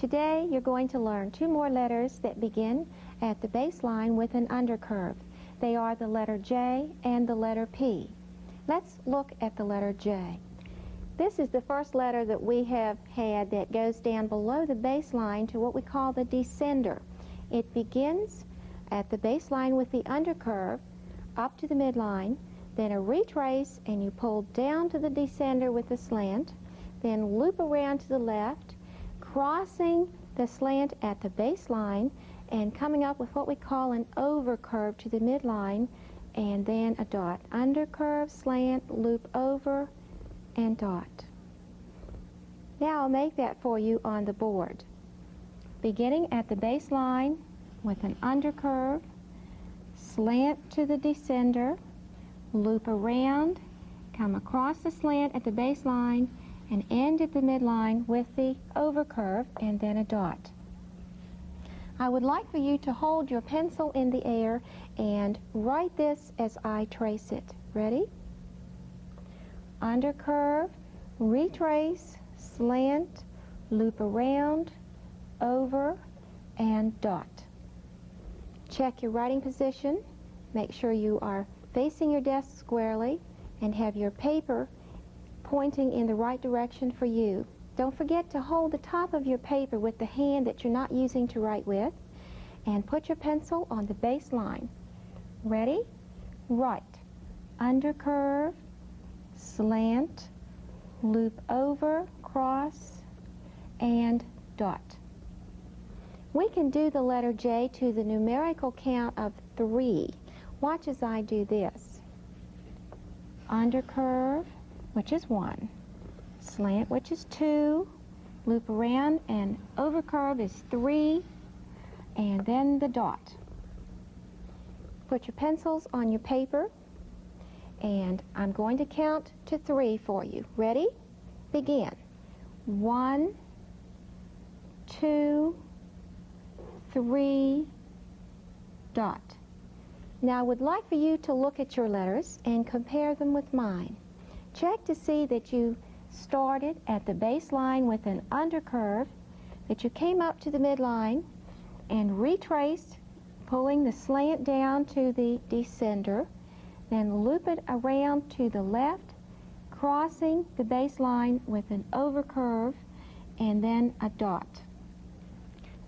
Today you're going to learn two more letters that begin at the baseline with an undercurve. They are the letter J and the letter P. Let's look at the letter J. This is the first letter that we have had that goes down below the baseline to what we call the descender. It begins at the baseline with the undercurve up to the midline, then a retrace, and you pull down to the descender with the slant, then loop around to the left, crossing the slant at the baseline and coming up with what we call an overcurve to the midline, and then a dot. Undercurve, slant, loop over, and dot. Now I'll make that for you on the board. Beginning at the baseline with an undercurve, slant to the descender, loop around, come across the slant at the baseline, and end at the midline with the overcurve and then a dot. I would like for you to hold your pencil in the air and write this as I trace it. Ready? Undercurve, retrace, slant, loop around, over, and dot. Check your writing position. Make sure you are facing your desk squarely and have your paper pointing in the right direction for you. Don't forget to hold the top of your paper with the hand that you're not using to write with, and put your pencil on the baseline. Ready? Write. Undercurve, slant, loop over, cross, and dot. We can do the letter J to the numerical count of 3. Watch as I do this. Undercurve, which is 1. Slant, which is 2. Loop around, and overcurve is 3. And then the dot. Put your pencils on your paper, and I'm going to count to 3 for you. Ready? Begin. 1, 2, 3, dot. Now I would like for you to look at your letters and compare them with mine. Check to see that you started at the baseline with an undercurve, that you came up to the midline and retraced, pulling the slant down to the descender, then loop it around to the left, crossing the baseline with an overcurve, and then a dot.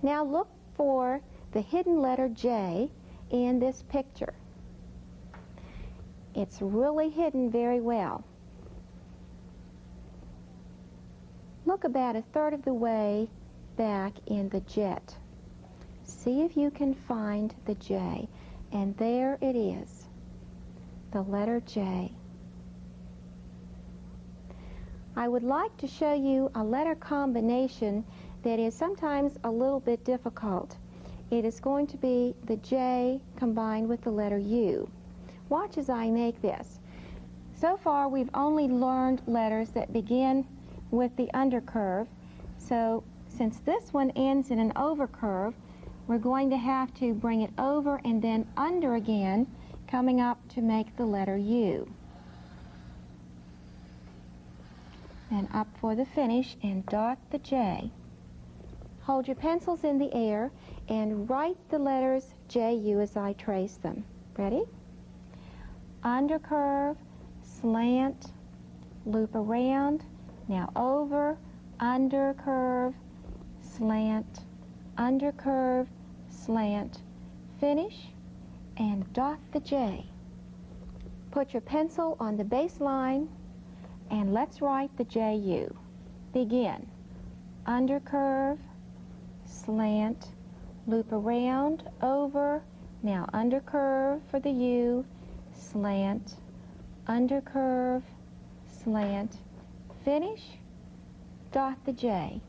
Now look for the hidden letter J in this picture. It's really hidden very well. Look about 1/3 of the way back in the jet. See if you can find the J, and there it is, the letter J. I would like to show you a letter combination that is sometimes a little bit difficult. It is going to be the J combined with the letter U. Watch as I make this. So far we've only learned letters that begin with the undercurve, so since this one ends in an overcurve, we're going to have to bring it over and then under again, coming up to make the letter U. Then up for the finish and dot the J. Hold your pencils in the air and write the letters J-U as I trace them. Ready? Undercurve, slant, loop around, now over, undercurve, slant, undercurve, slant, finish, and dot the J. Put your pencil on the baseline and let's write the J-U. Begin. Undercurve, slant, loop around, over, now undercurve for the U, slant, undercurve, slant, finish, dot the J.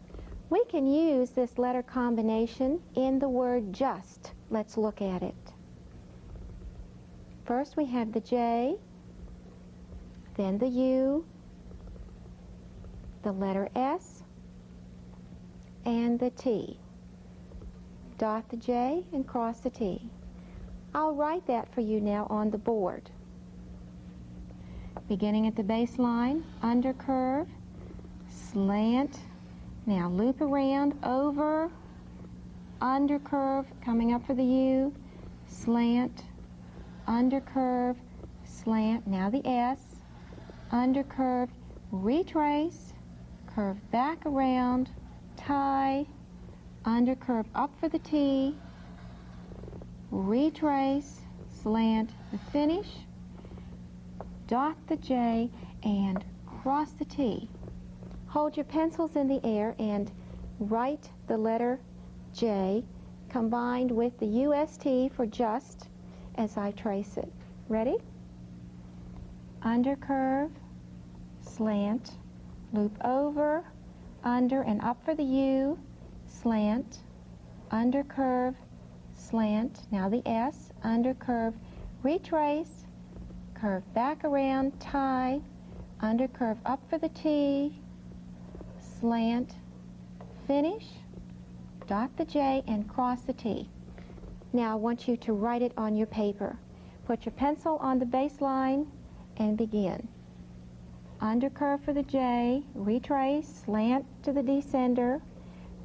We can use this letter combination in the word just. Let's look at it. First we have the J, then the U, the letter S, and the T. Dot the J and cross the T. I'll write that for you now on the board. Beginning at the baseline, undercurve, slant, Now loop around, over, under curve, coming up for the U, slant, under curve, slant, now the S, under curve, retrace, curve back around, tie, under curve up for the T, retrace, slant, the finish, dot the J, and cross the T. Hold your pencils in the air and write the letter J combined with the UST for just as I trace it. Ready? Under curve, slant, loop over, under and up for the U, slant, under curve, slant, now the S, under curve, retrace, curve back around, tie, under curve up for the T, slant, finish, dot the J, and cross the T. Now I want you to write it on your paper. Put your pencil on the baseline and begin. Under curve for the J, retrace, slant to the descender,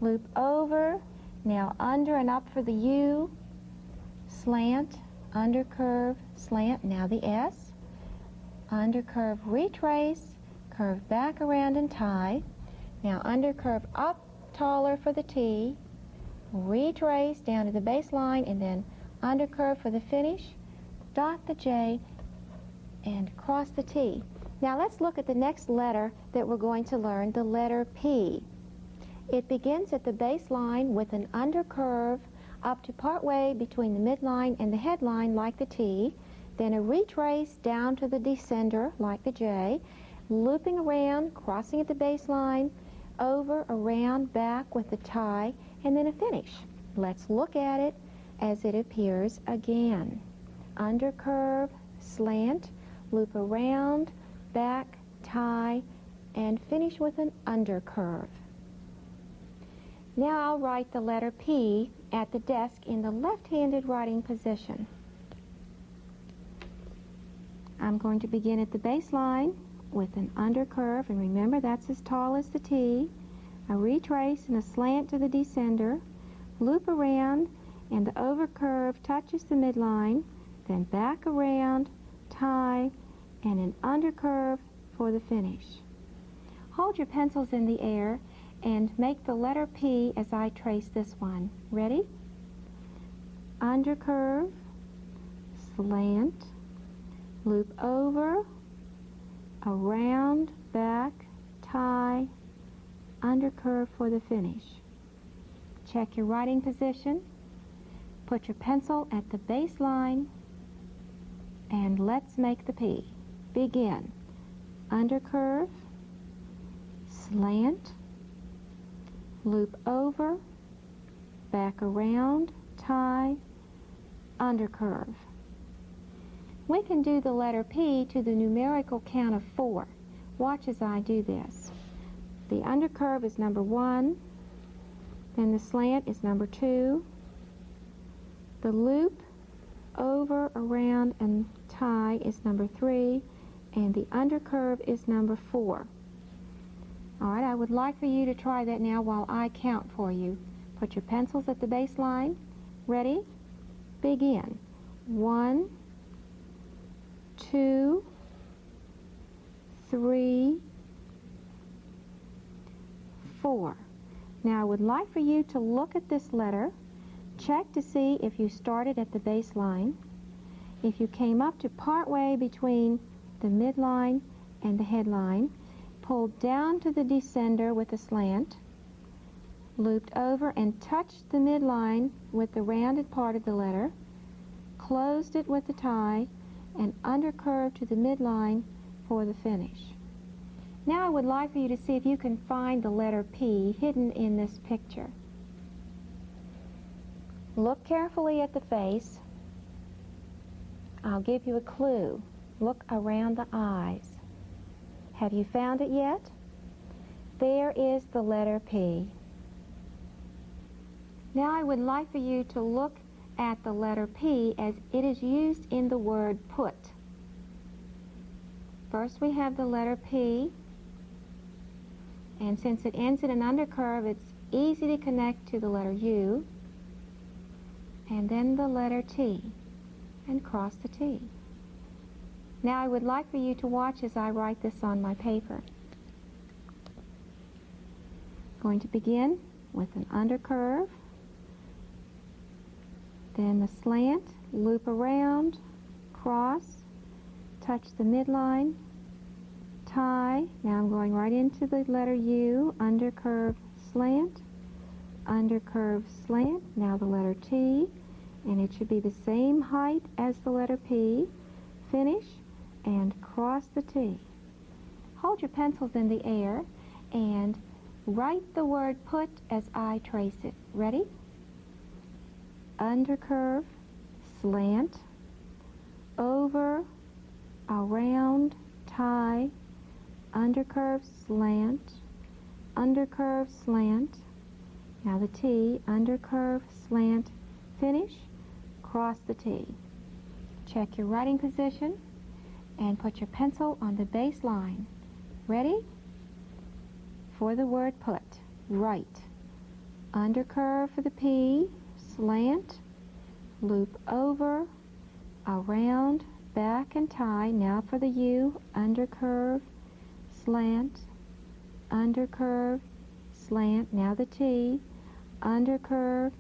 loop over, now under and up for the U, slant, under curve, slant, now the S, under curve, retrace, curve back around and tie, now under curve up, taller for the T, retrace down to the baseline, and then under curve for the finish, dot the J, and cross the T. Now let's look at the next letter that we're going to learn, the letter P. It begins at the baseline with an under curve up to partway between the midline and the headline like the T, then a retrace down to the descender like the J, looping around, crossing at the baseline, over, around, back with the tie, and then a finish. Let's look at it as it appears again. Under curve, slant, loop around, back, tie, and finish with an under curve. Now I'll write the letter P at the desk in the left-handed writing position. I'm going to begin at the baseline with an under curve, and remember that's as tall as the T, a retrace and a slant to the descender, loop around, and the over curve touches the midline, then back around, tie, and an under curve for the finish. Hold your pencils in the air and make the letter P as I trace this one. Ready? Under curve, slant, loop over, around, back, tie, under curve for the finish. Check your writing position, put your pencil at the baseline, and let's make the P. Begin. Under curve, slant, loop over, back around, tie, under curve. We can do the letter P to the numerical count of 4. Watch as I do this. The under curve is number 1, then the slant is number 2, the loop, over, around, and tie is number 3, and the under curve is number 4. All right, I would like for you to try that now while I count for you. Put your pencils at the baseline. Ready? Begin. 1, 2, 3, 4. Now I would like for you to look at this letter, check to see if you started at the baseline, if you came up to partway between the midline and the headline, pulled down to the descender with a slant, looped over and touched the midline with the rounded part of the letter, closed it with the tie, and undercurved to the midline for the finish. Now I would like for you to see if you can find the letter P hidden in this picture. Look carefully at the face. I'll give you a clue. Look around the eyes. Have you found it yet? There is the letter P. Now I would like for you to look at the letter P as it is used in the word put. First we have the letter P, And since it ends in an undercurve, it's easy to connect to the letter U, and then the letter T, and cross the T. Now I would like for you to watch as I write this on my paper. Going to begin with an undercurve, then the slant, loop around, cross, touch the midline, tie. Now I'm going right into the letter U, undercurve, slant, undercurve, slant. Now the letter T, and it should be the same height as the letter P. Finish and cross the T. Hold your pencils in the air and write the word put as I trace it. Ready? Undercurve, slant, over, around, tie, undercurve, slant, undercurve, slant. Now the T, undercurve, slant, finish, cross the T. Check your writing position and put your pencil on the base line. Ready? For the word put, write undercurve for the P, slant, loop over, around, back, and tie. Now for the U, undercurve, slant, undercurve, slant. Now the T, undercurve,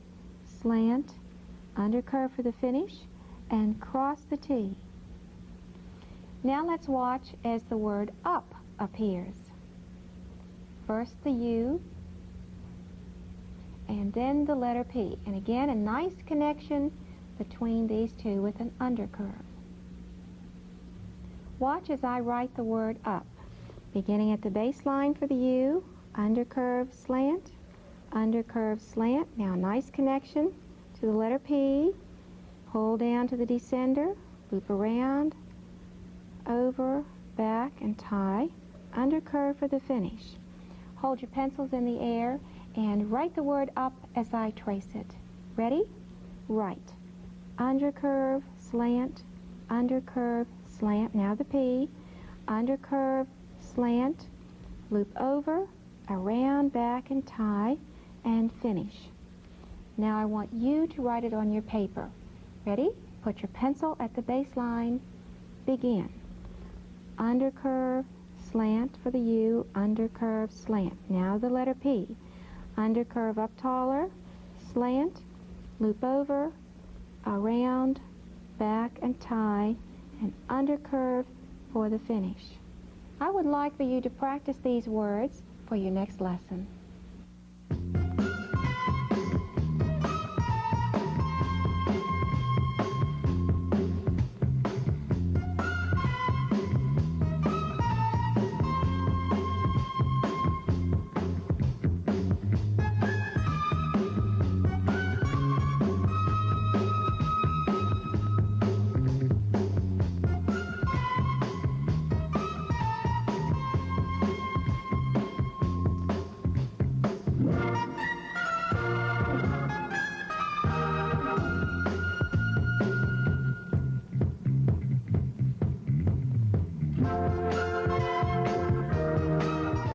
slant, undercurve for the finish, and cross the T. Now let's watch as the word up appears. First the U, and then the letter P. And again, a nice connection between these two with an undercurve. Watch as I write the word up. Beginning at the baseline for the U, undercurve, slant, undercurve, slant. Now nice connection to the letter P. Pull down to the descender, loop around, over, back, and tie. Undercurve for the finish. Hold your pencils in the air and write the word up as I trace it. Ready? Write. Undercurve, slant, undercurve, slant. Now the P. Undercurve, slant, loop over, around, back, and tie, and finish. Now I want you to write it on your paper. Ready? Put your pencil at the baseline. Begin. Undercurve, slant for the U, undercurve, slant. Now the letter P. Undercurve up taller, slant, loop over, around, back, and tie, and undercurve for the finish. I would like for you to practice these words for your next lesson.